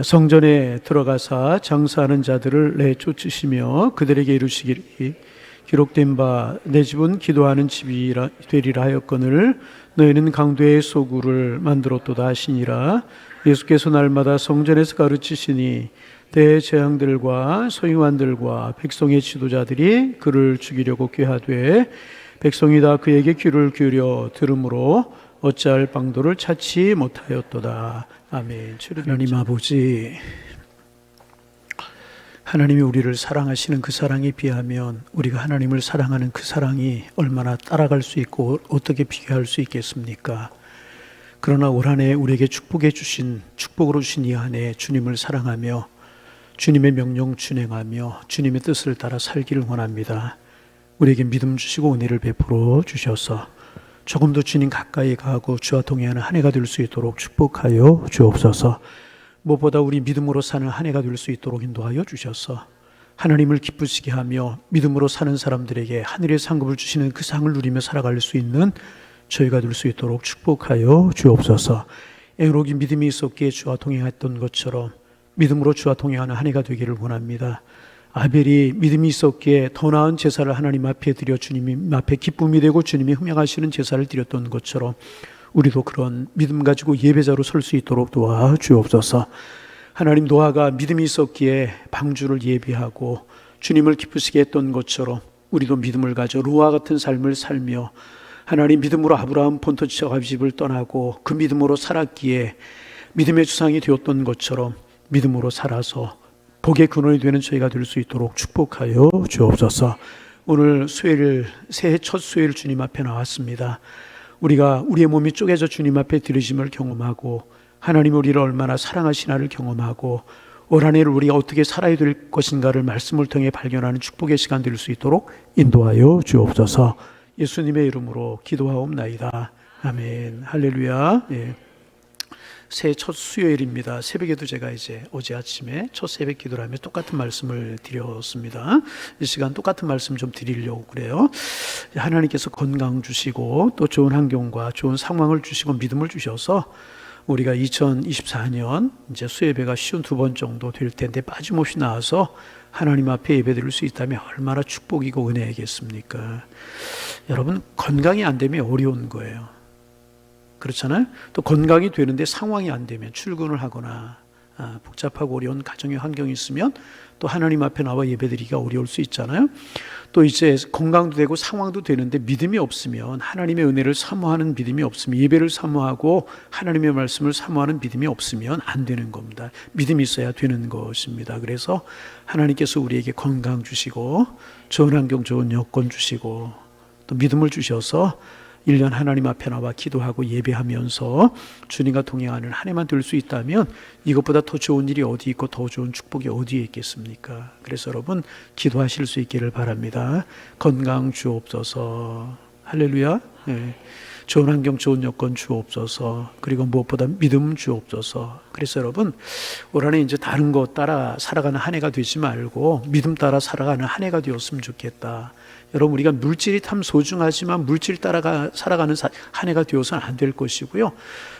성전에 들어가사 장사하는 자들을 내쫓으시며 그들에게 이르시기를 기록된 바 내 집은 기도하는 집이 되리라 하였거늘 너희는 강도의 소굴을 만들었도다 하시니라. 예수께서 날마다 성전에서 가르치시니 대재앙들과 서기관들과 백성의 지도자들이 그를 죽이려고 꾀하되 백성이 다 그에게 귀를 기울여 들으므로 어찌할 방도를 찾지 못하였도다. 아멘. 하나님 아버지, 하나님이 우리를 사랑하시는 그 사랑에 비하면 우리가 하나님을 사랑하는 그 사랑이 얼마나 따라갈 수 있고 어떻게 비교할 수 있겠습니까? 그러나 올 한 해 우리에게 축복으로 주신 이 한 해 주님을 사랑하며 주님의 명령 준행하며 주님의 뜻을 따라 살기를 원합니다. 우리에게 믿음 주시고 은혜를 베풀어 주셔서 조금 더 주님 가까이 가고 주와 동행하는 한 해가 될 수 있도록 축복하여 주옵소서. 무엇보다 우리 믿음으로 사는 한 해가 될 수 있도록 인도하여 주셔서 하나님을 기쁘시게 하며 믿음으로 사는 사람들에게 하늘의 상급을 주시는 그 상을 누리며 살아갈 수 있는 저희가 될 수 있도록 축복하여 주옵소서. 에녹이 믿음이 있었기에 주와 동행했던 것처럼 믿음으로 주와 동행하는 한 해가 되기를 원합니다. 아벨이 믿음이 있었기에 더 나은 제사를 하나님 앞에 드려 주님 앞에 기쁨이 되고 주님이 흠양하시는 제사를 드렸던 것처럼 우리도 그런 믿음 가지고 예배자로 설 수 있도록 도와주옵소서. 하나님, 노아가 믿음이 있었기에 방주를 예비하고 주님을 기쁘시게 했던 것처럼 우리도 믿음을 가져 노아 같은 삶을 살며 하나님 믿음으로 아브라함 본토 지역 아비집을 떠나고 그 믿음으로 살았기에 믿음의 주상이 되었던 것처럼 믿음으로 살아서 복의 근원이 되는 저희가 될 수 있도록 축복하여 주옵소서. 오늘 수요일, 새해 첫 수요일 주님 앞에 나왔습니다. 우리가 우리의 몸이 쪼개져 주님 앞에 드리심을 경험하고 하나님이 우리를 얼마나 사랑하시나를 경험하고 올 한 해를 우리가 어떻게 살아야 될 것인가를 말씀을 통해 발견하는 축복의 시간 될 수 있도록 인도하여 주옵소서. 예수님의 이름으로 기도하옵나이다. 아멘. 할렐루야. 예. 새해 첫 수요일입니다. 새벽에도 제가 이제 어제 아침에 첫 새벽 기도를 하며 똑같은 말씀을 드렸습니다. 이 시간 똑같은 말씀 좀 드리려고 그래요. 하나님께서 건강 주시고 또 좋은 환경과 좋은 상황을 주시고 믿음을 주셔서 우리가 2024년 이제 수예배가 52번 정도 될 텐데 빠짐없이 나와서 하나님 앞에 예배드릴 수 있다면 얼마나 축복이고 은혜이겠습니까? 여러분, 건강이 안 되면 어려운 거예요. 그렇잖아요. 또 건강이 되는데 상황이 안 되면 출근을 하거나 복잡하고 어려운 가정의 환경이 있으면 또 하나님 앞에 나와 예배드리기가 어려울 수 있잖아요. 또 이제 건강도 되고 상황도 되는데 믿음이 없으면, 하나님의 은혜를 사모하는 믿음이 없으면, 예배를 사모하고 하나님의 말씀을 사모하는 믿음이 없으면 안 되는 겁니다. 믿음이 있어야 되는 것입니다. 그래서 하나님께서 우리에게 건강 주시고 좋은 환경, 좋은 여건 주시고 또 믿음을 주셔서 1년 하나님 앞에 나와 기도하고 예배하면서 주님과 동행하는 한 해만 될 수 있다면 이것보다 더 좋은 일이 어디 있고 더 좋은 축복이 어디에 있겠습니까? 그래서 여러분, 기도하실 수 있기를 바랍니다. 건강 주옵소서. 할렐루야. 네. 좋은 환경, 좋은 여건 주옵소서. 그리고 무엇보다 믿음 주옵소서. 그래서 여러분, 올 한해 이제 다른 것 따라 살아가는 한 해가 되지 말고 믿음 따라 살아가는 한 해가 되었으면 좋겠다. 여러분, 우리가 물질이 참 소중하지만 물질 따라 살아가는 한 해가 되어서는 안 될 것이고요.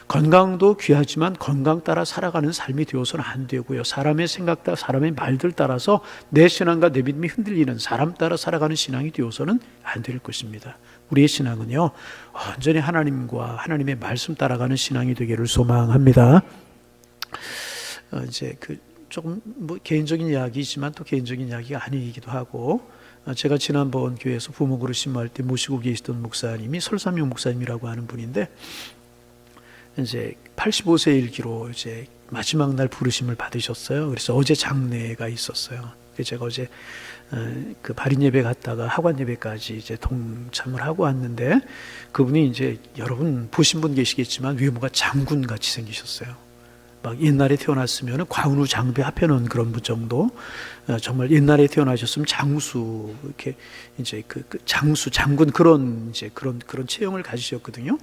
건강도 귀하지만 건강 따라 살아가는 삶이 되어서는 안 되고요. 사람의 생각 따라, 사람의 말들 따라서 내 신앙과 내 믿음이 흔들리는 사람 따라 살아가는 신앙이 되어서는 안 될 것입니다. 우리의 신앙은요, 완전히 하나님과 하나님의 말씀 따라가는 신앙이 되기를 소망합니다. 이제 조금 개인적인 이야기지만 또 개인적인 이야기가 아니기도 하고, 제가 지난번 교회에서 부모 그릇 심할 때 모시고 계시던 목사님이 설삼용 목사님이라고 하는 분인데, 이제 85세 일기로 이제 마지막 날 부르심을 받으셨어요. 그래서 어제 장례가 있었어요. 제가 어제 그 발인 예배 갔다가 하관 예배까지 이제 동참을 하고 왔는데, 그분이 이제 여러분 보신 분 계시겠지만 외모가 장군 같이 생기셨어요. 막 옛날에 태어났으면 과은우 장배 합해 놓은 그런 분 정도, 정말 옛날에 태어나셨으면 장수, 이렇게 이제 그 장수, 장군 그런 이제 그런 체형을 가지셨거든요.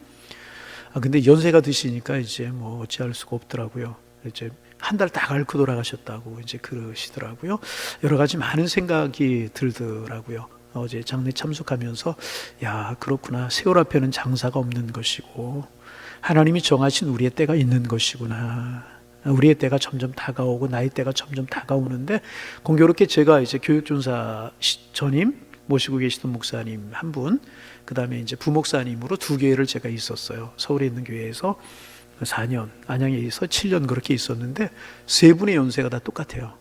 근데 연세가 드시니까 이제 뭐 어찌할 수가 없더라고요. 이제 한 달 딱 앓고 돌아가셨다고 이제 그러시더라고요. 여러 가지 많은 생각이 들더라고요. 어제 장례 참석하면서, 야, 그렇구나. 세월 앞에는 장사가 없는 것이고 하나님이 정하신 우리의 때가 있는 것이구나. 우리의 때가 점점 다가오고 나의 때가 점점 다가오는데, 공교롭게 제가 이제 교육전사 전임 모시고 계시던 목사님 한 분, 그 다음에 이제 부목사님으로 두 교회를 제가 있었어요. 서울에 있는 교회에서 4년, 안양에서 7년 그렇게 있었는데, 세 분의 연세가 다 똑같아요.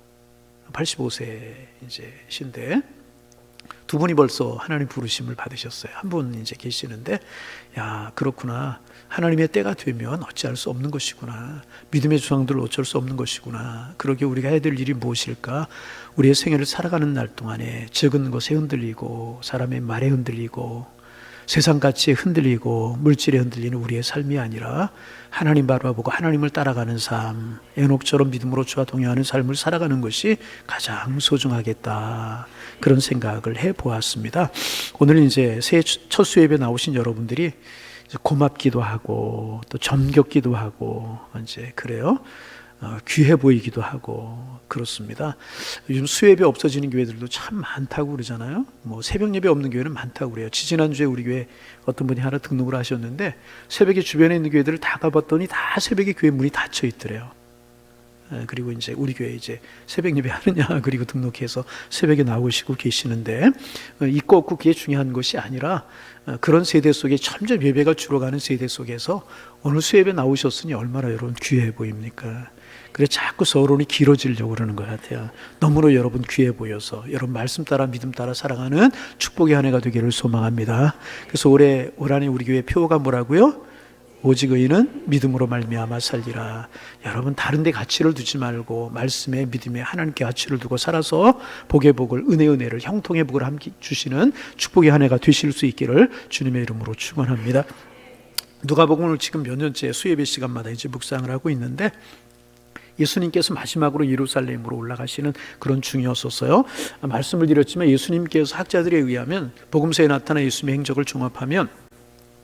85세 이제 신데, 두 분이 벌써 하나님 부르심을 받으셨어요. 한 분 이제 계시는데, 야, 그렇구나. 하나님의 때가 되면 어찌할 수 없는 것이구나. 믿음의 조상들 어쩔 수 없는 것이구나. 그러게 우리가 해야 될 일이 무엇일까? 우리의 생애를 살아가는 날 동안에 적은 것에 흔들리고, 사람의 말에 흔들리고, 세상 가치에 흔들리고, 물질에 흔들리는 우리의 삶이 아니라 하나님 바라보고 하나님을 따라가는 삶, 에녹처럼 믿음으로 주와 동행하는 삶을 살아가는 것이 가장 소중하겠다, 그런 생각을 해보았습니다. 오늘 이제 새해 첫 수예배 나오신 여러분들이 고맙기도 하고 또 정겹기도 하고 이제 그래요. 귀해 보이기도 하고 그렇습니다. 요즘 수예배 없어지는 교회들도 참 많다고 그러잖아요. 뭐 새벽 예배 없는 교회는 많다고 그래요. 지난주에 우리 교회 어떤 분이 하나 등록을 하셨는데, 새벽에 주변에 있는 교회들을 다 가봤더니 다 새벽에 교회 문이 닫혀 있더래요. 그리고 이제 우리 교회 이제 새벽 예배 하느냐 그리고 등록해서 새벽에 나오시고 계시는데, 있고 없고 그게 중요한 것이 아니라 그런 세대 속에 점점 예배가 줄어가는 세대 속에서 오늘 수예배 나오셨으니 얼마나 여러분 귀해 보입니까? 그래 자꾸 서론이 길어지려고 그러는 것 같아요. 너무나 여러분 귀해 보여서 여러분 말씀 따라 믿음 따라 살아가는 축복의 한 해가 되기를 소망합니다. 그래서 올 한해 우리 교회 표어가 뭐라고요? 오직 의인은 믿음으로 말미암아 살리라. 여러분 다른 데 가치를 두지 말고 말씀에 믿음에 하나님께 가치를 두고 살아서 복의 복을, 은혜를, 형통의 복을 함께 주시는 축복의 한 해가 되실 수 있기를 주님의 이름으로 축원합니다. 누가복음을 지금 몇 년째 수예배 시간마다 이제 묵상을 하고 있는데, 예수님께서 마지막으로 예루살렘으로 올라가시는 그런 중이었었어요. 말씀을 드렸지만 예수님께서 학자들에 의하면 복음서에 나타난 예수님의 행적을 종합하면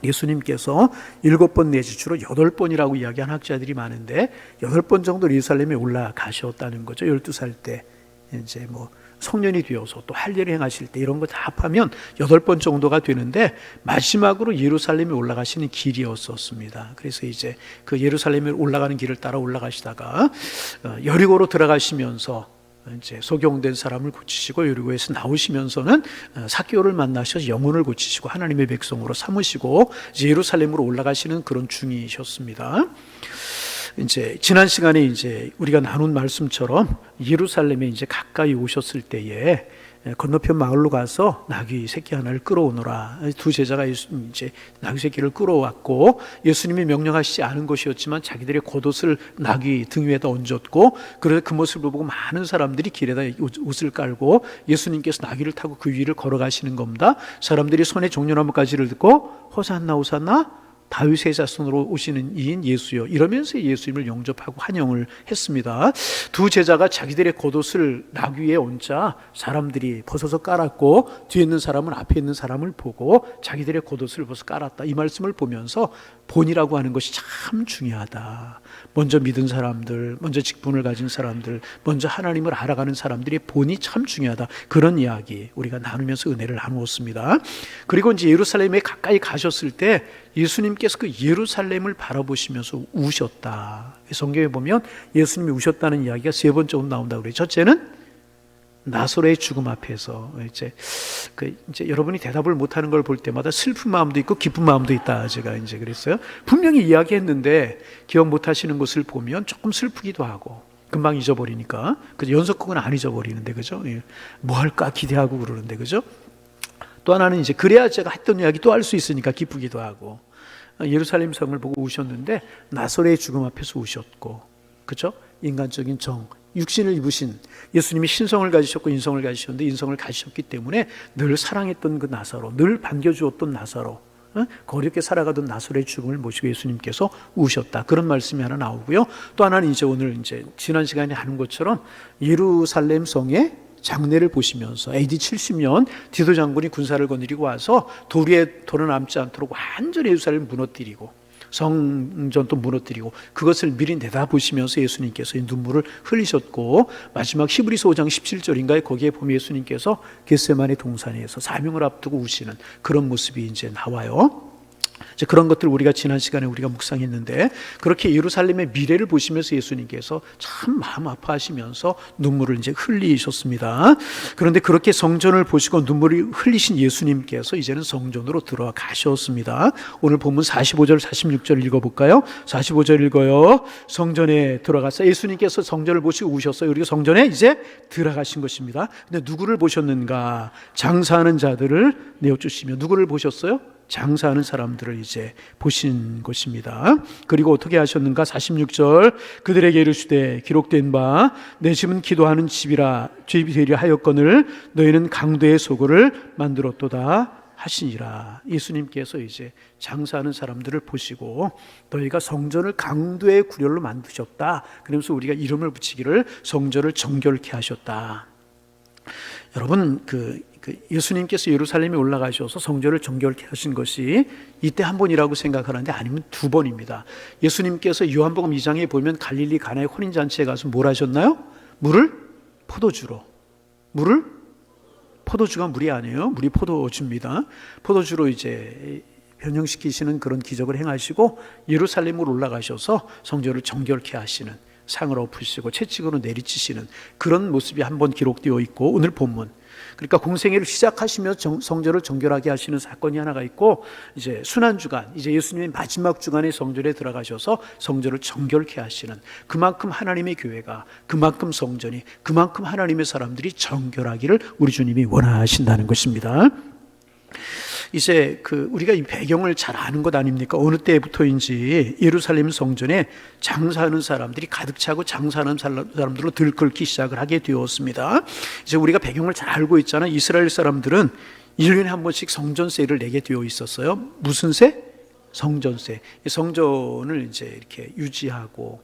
예수님께서 7번 내지 주로 8번이라고 이야기한 학자들이 많은데, 8번 정도 예루살렘에 올라가셨다는 거죠. 12살 때 이제 뭐 성년이 되어서 또 할례를 행하실 때 이런 거 다 합하면 8번 정도가 되는데, 마지막으로 예루살렘에 올라가시는 길이었었습니다. 그래서 이제 그 예루살렘에 올라가는 길을 따라 올라가시다가 여리고로 들어가시면서 이제 소경된 사람을 고치시고, 여리고에서 나오시면서는 삭개오를 만나셔서 영혼을 고치시고 하나님의 백성으로 삼으시고 이제 예루살렘으로 올라가시는 그런 중이셨습니다. 이제 지난 시간에 이제 우리가 나눈 말씀처럼 예루살렘에 이제 가까이 오셨을 때에 건너편 마을로 가서 나귀 새끼 하나를 끌어오너라. 두 제자가 이제 나귀 새끼를 끌어왔고, 예수님이 명령하시지 않은 것이었지만 자기들의 겉옷을 나귀 등 위에다 얹었고, 그래서 그 모습을 보고 많은 사람들이 길에다 옷을 깔고 예수님께서 나귀를 타고 그 위를 걸어가시는 겁니다. 사람들이 손에 종려나무가지를 듣고 호산나 호산나 다윗의 자손으로 오시는 이인 예수여 이러면서 예수님을 영접하고 환영을 했습니다. 두 제자가 자기들의 겉옷을 나귀 위에 얹자 사람들이 벗어서 깔았고, 뒤에 있는 사람은 앞에 있는 사람을 보고 자기들의 겉옷을 벗어 깔았다. 이 말씀을 보면서 본이라고 하는 것이 참 중요하다. 먼저 믿은 사람들, 먼저 직분을 가진 사람들, 먼저 하나님을 알아가는 사람들의 본이 참 중요하다. 그런 이야기 우리가 나누면서 은혜를 나누었습니다. 그리고 이제 예루살렘에 가까이 가셨을 때 예수님께서 그 예루살렘을 바라보시면서 우셨다. 성경에 보면 예수님이 우셨다는 이야기가 3번 정도 나온다고 그래요. 첫째는 나사로의 죽음 앞에서 이제 여러분이 대답을 못하는 걸 볼 때마다 슬픈 마음도 있고 기쁜 마음도 있다. 제가 이제 그랬어요. 분명히 이야기했는데 기억 못하시는 것을 보면 조금 슬프기도 하고 금방 잊어버리니까. 그죠? 연속극은 안 잊어버리는데 그죠? 뭐 할까 기대하고 그러는데 그죠? 또 하나는 이제 그래야 제가 했던 이야기 또 할 수 있으니까 기쁘기도 하고. 예루살렘 성을 보고 우셨는데 나사로의 죽음 앞에서 우셨고, 그렇죠? 인간적인 정, 육신을 입으신 예수님이 신성을 가지셨고 인성을 가지셨는데 인성을 가지셨기 때문에 늘 사랑했던 그 나사로, 늘 반겨주었던 나사로, 거룩하게 살아가던 나사로의 죽음을 모시고 예수님께서 우셨다. 그런 말씀이 하나 나오고요. 또 하나는 이제 오늘 이제 지난 시간에 하는 것처럼 예루살렘 성에 장례를 보시면서 AD 70년 디도 장군이 군사를 거느리고 와서 돌 위에 돌아 남지 않도록 완전히 예루살렘을 무너뜨리고 성전도 무너뜨리고 그것을 미리 내다보시면서 예수님께서 눈물을 흘리셨고, 마지막 히브리서 5장 17절인가에 거기에 보면 예수님께서 겟세마네 동산에서 사명을 앞두고 우시는 그런 모습이 이제 나와요. 이제 그런 것들 우리가 지난 시간에 우리가 묵상했는데, 그렇게 예루살렘의 미래를 보시면서 예수님께서 참 마음 아파하시면서 눈물을 이제 흘리셨습니다. 그런데 그렇게 성전을 보시고 눈물을 흘리신 예수님께서 이제는 성전으로 들어가셨습니다. 오늘 본문 45절 46절 읽어볼까요? 45절 읽어요. 성전에 들어가서 예수님께서 성전을 보시고 우셨어요. 그리고 성전에 이제 들어가신 것입니다. 근데 누구를 보셨는가? 장사하는 자들을 내어주시며. 누구를 보셨어요? 장사하는 사람들을 이제 보신 것입니다. 그리고 어떻게 하셨는가? 46절 그들에게 이르시되 기록된 바 내 집은 기도하는 집이라 집이 되려 하였거늘 너희는 강도의 소굴을 만들었도다 하시니라. 예수님께서 이제 장사하는 사람들을 보시고 너희가 성전을 강도의 구렬로 만드셨다. 그러면서 우리가 이름을 붙이기를 성전을 정결케 하셨다. 여러분, 예수님께서 예루살렘에 올라가셔서 성전을 정결케 하신 것이 이때 한 번이라고 생각하는데 아니면 두 번입니다. 예수님께서 요한복음 2장에 보면 갈릴리 가나의 혼인잔치에 가서 뭘 하셨나요? 물을 포도주로. 포도주가 물이 아니에요. 물이 포도주입니다. 포도주로 이제 변형시키시는 그런 기적을 행하시고 예루살렘으로 올라가셔서 성전을 정결케 하시는, 상을 엎으시고 채찍으로 내리치시는 그런 모습이 한 번 기록되어 있고, 오늘 본문, 그러니까 공생애를 시작하시며 성전을 정결하게 하시는 사건이 하나가 있고, 이제 순환주간, 이제 예수님의 마지막 주간에 성전에 들어가셔서 성전을 정결케 하시는, 그만큼 하나님의 교회가, 그만큼 성전이, 그만큼 하나님의 사람들이 정결하기를 우리 주님이 원하신다는 것입니다. 이제 우리가 이 배경을 잘 아는 것 아닙니까? 어느 때부터인지 예루살렘 성전에 장사하는 사람들이 가득 차고 장사하는 사람들로 들끓기 시작을 하게 되었습니다. 이제 우리가 배경을 잘 알고 있잖아요. 이스라엘 사람들은 1년에 한 번씩 성전세를 내게 되어 있었어요. 무슨 세? 성전세. 성전을 이제 이렇게 유지하고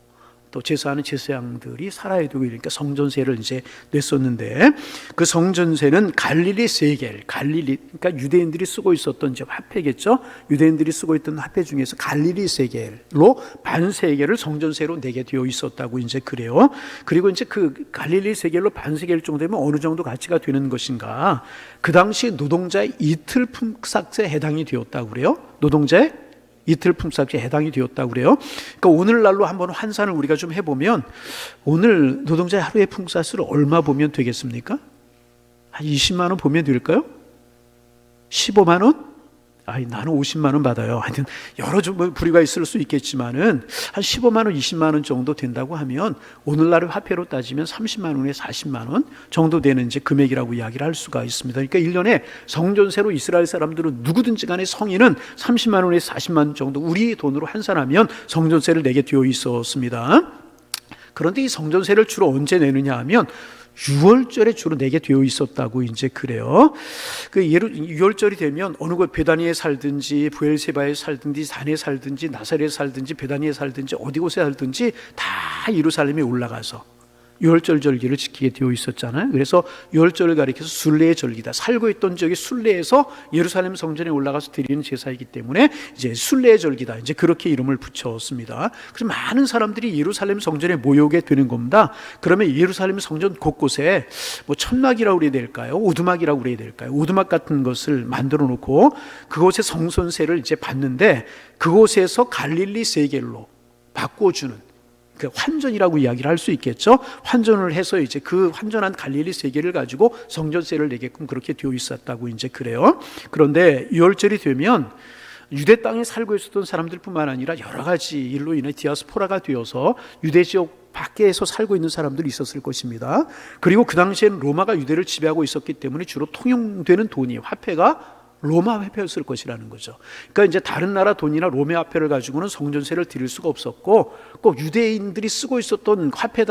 또 제사하는 제사장들이 살아야 되고, 그러니까 성전세를 이제 냈었는데, 그 성전세는 갈릴리 세겔, 그러니까 유대인들이 쓰고 있었던 이제 화폐겠죠. 유대인들이 쓰고 있던 화폐 중에서 갈릴리 세겔로 반 세겔을 성전세로 내게 되어 있었다고 이제 그래요. 그리고 이제 그 갈릴리 세겔로 반 세겔 정도 되면 어느 정도 가치가 되는 것인가? 그 당시 노동자의 이틀 품삯에 해당이 되었다고 그래요. 노동자의 이틀 품삯에 해당이 되었다고 그래요. 그러니까 오늘날로 한번 환산을 우리가 좀 해보면, 오늘 노동자의 하루의 품삯을 얼마 보면 되겠습니까? 한 20만 원 보면 될까요? 15만 원? 나는 50만 원 받아요. 하여튼 여러 좀 부류가 있을 수 있겠지만은 한 15만 원, 20만 원 정도 된다고 하면 오늘날의 화폐로 따지면 30만 원에 40만 원 정도 되는 이제 금액이라고 이야기를 할 수가 있습니다. 그러니까 1년에 성전세로 이스라엘 사람들은 누구든지 간에 성인은 30만 원에 40만 원 정도 우리 돈으로 환산하면 성전세를 내게 되어 있었습니다. 그런데 이 성전세를 주로 언제 내느냐 하면 6월절에 주로 내게 되어 있었다고 이제 그래요. 그 6월절이 되면 어느 곳 베다니에 살든지 부엘세바에 살든지 단에 살든지 나사렛에 살든지 베다니에 살든지 어디 곳에 살든지 다 예루살렘에 올라가서 유월절 절기를 지키게 되어 있었잖아요. 그래서 유월절을 가리켜서 순례의 절기다. 살고 있던 지역이 순례에서 예루살렘 성전에 올라가서 드리는 제사이기 때문에 이제 순례의 절기다. 이제 그렇게 이름을 붙였습니다. 그래서 많은 사람들이 예루살렘 성전에 모여오게 되는 겁니다. 그러면 예루살렘 성전 곳곳에 뭐 천막이라고 그래야 될까요? 오두막이라고 그래야 될까요? 오두막 같은 것을 만들어 놓고 그곳에 성전세를 이제 받는데, 그곳에서 갈릴리 세겔로 바꿔주는 그 환전이라고 이야기를 할 수 있겠죠. 환전을 해서 이제 그 환전한 갈릴리 세겔을 가지고 성전세를 내게끔 그렇게 되어 있었다고 이제 그래요. 그런데 유월절이 되면 유대 땅에 살고 있었던 사람들뿐만 아니라 여러 가지 일로 인해 디아스포라가 되어서 유대 지역 밖에서 살고 있는 사람들이 있었을 것입니다. 그리고 그 당시에는 로마가 유대를 지배하고 있었기 때문에 주로 통용되는 돈이, 화폐가 로마 화폐였을 것이라는 거죠. 그러니까 이제 다른 나라 돈이나 로마 화폐를 가지고는 성전세를 드릴 수가 없었고, 꼭 유대인들이 쓰고 있었던 화폐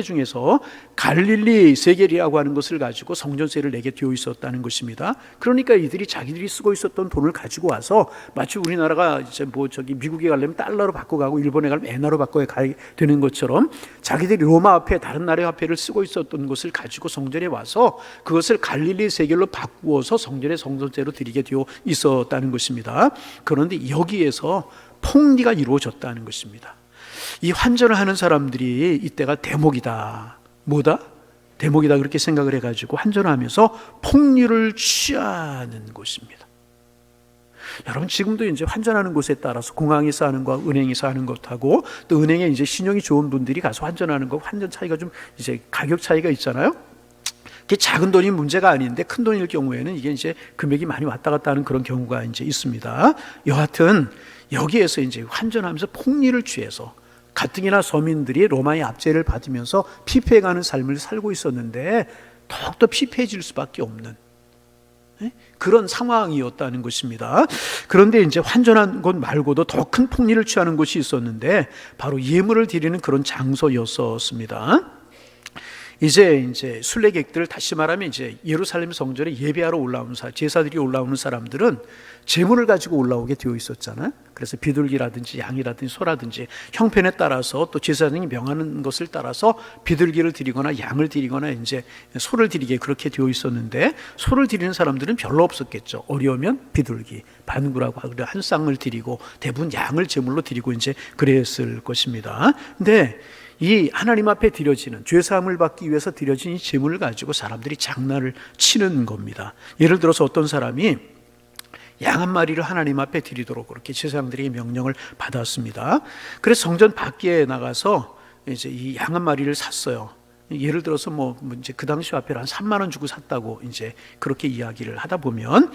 중에서 갈릴리 세겔이라고 하는 것을 가지고 성전세를 내게 되어 있었다는 것입니다. 그러니까 이들이 자기들이 쓰고 있었던 돈을 가지고 와서, 마치 우리나라가 이제 미국에 가려면 달러로 바꿔가고 일본에 가려면 엔화로 바꿔야 되는 것처럼 자기들이 로마 화폐, 다른 나라의 화폐를 쓰고 있었던 것을 가지고 성전에 와서 그것을 갈릴리 세겔로 바꾸어서 성전에 성전세로 드리게 되어 있었다는 것입니다. 그런데 여기에서 폭리가 이루어졌다는 것입니다. 이 환전을 하는 사람들이 이때가 대목이다. 뭐다? 대목이다. 그렇게 생각을 해가지고 환전을 하면서 폭리를 취하는 것입니다. 여러분 지금도 이제 환전하는 곳에 따라서 공항에서 하는 거, 은행에서 하는 것하고 또 은행에 이제 신용이 좋은 분들이 가서 환전하는 거 환전 차이가 좀 이제 가격 차이가 있잖아요. 그게 작은 돈이 문제가 아닌데 큰 돈일 경우에는 이게 이제 금액이 많이 왔다 갔다 하는 그런 경우가 이제 있습니다. 여하튼 여기에서 이제 환전하면서 폭리를 취해서 가뜩이나 서민들이 로마의 압제를 받으면서 피폐해가는 삶을 살고 있었는데 더욱더 피폐해질 수밖에 없는 그런 상황이었다는 것입니다. 그런데 이제 환전한 곳 말고도 더 큰 폭리를 취하는 곳이 있었는데 바로 예물을 드리는 그런 장소였었습니다. 이제 순례객들, 다시 말하면 이제 예루살렘 성전에 예배하러 올라오는 제사들이 올라오는 사람들은 제물을 가지고 올라오게 되어 있었잖아요. 그래서 비둘기라든지 양이라든지 소라든지 형편에 따라서 또 제사장이 명하는 것을 따라서 비둘기를 드리거나 양을 드리거나 이제 소를 드리게 그렇게 되어 있었는데, 소를 드리는 사람들은 별로 없었겠죠. 어려우면 비둘기, 반구라고 하고 한 쌍을 드리고 대부분 양을 제물로 드리고 이제 그랬을 것입니다. 근데 이 하나님 앞에 드려지는 죄사함을 받기 위해서 드려진 이 제물을 가지고 사람들이 장난을 치는 겁니다. 예를 들어서 어떤 사람이 양 한 마리를 하나님 앞에 드리도록 그렇게 제사장들에게 명령을 받았습니다. 그래서 성전 밖에 나가서 이제 이 양 한 마리를 샀어요. 예를 들어서 이제 그 당시 화폐로 한 3만 원 주고 샀다고 이제 그렇게 이야기를 하다 보면,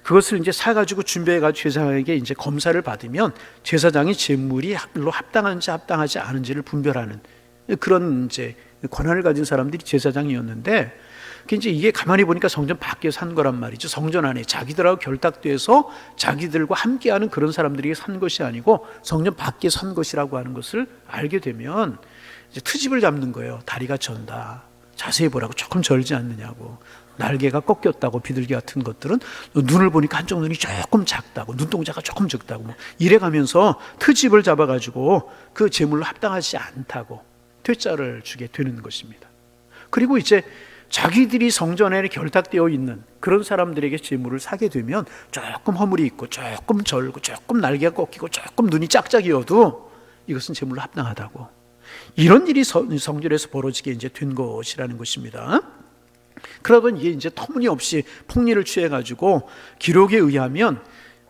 그것을 이제 사가지고 준비해가지고 제사장에게 이제 검사를 받으면 제사장이 제물이 합당한지 합당하지 않은지를 분별하는 그런 이제 권한을 가진 사람들이 제사장이었는데, 이제 이게 가만히 보니까 성전 밖에서 산 거란 말이죠. 성전 안에 자기들하고 결탁돼서 자기들과 함께하는 그런 사람들이 산 것이 아니고 성전 밖에 산 것이라고 하는 것을 알게 되면 이제 트집을 잡는 거예요. 다리가 전다, 자세히 보라고, 조금 절지 않느냐고, 날개가 꺾였다고, 비둘기 같은 것들은 눈을 보니까 한쪽 눈이 조금 작다고, 눈동자가 조금 적다고, 이래가면서 트집을 잡아가지고 그 제물로 합당하지 않다고 퇴짜를 주게 되는 것입니다. 그리고 이제 자기들이 성전에 결탁되어 있는 그런 사람들에게 제물을 사게 되면 조금 허물이 있고 조금 절고 조금 날개가 꺾이고 조금 눈이 짝짝이어도 이것은 제물로 합당하다고, 이런 일이 성전에서 벌어지게 이제 된 것이라는 것입니다. 그러던 이게 이제 터무니없이 폭리를 취해가지고 기록에 의하면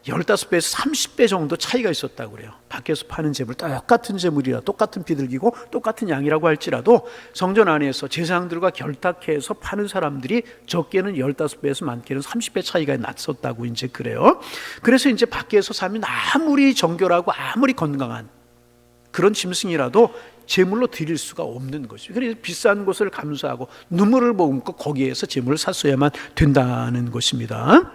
15배에서 30배 정도 차이가 있었다고 그래요. 밖에서 파는 제물, 똑같은 제물이라, 똑같은 비둘기고 똑같은 양이라고 할지라도 성전 안에서 제사장들과 결탁해서 파는 사람들이 적게는 15배에서 많게는 30배 차이가 났었다고 이제 그래요. 그래서 이제 밖에서 사면 아무리 정결하고 아무리 건강한 그런 짐승이라도 제물로 드릴 수가 없는 것이죠. 그래서 비싼 것을 감수하고 눈물을 머금고 거기에서 제물을 샀어야만 된다는 것입니다.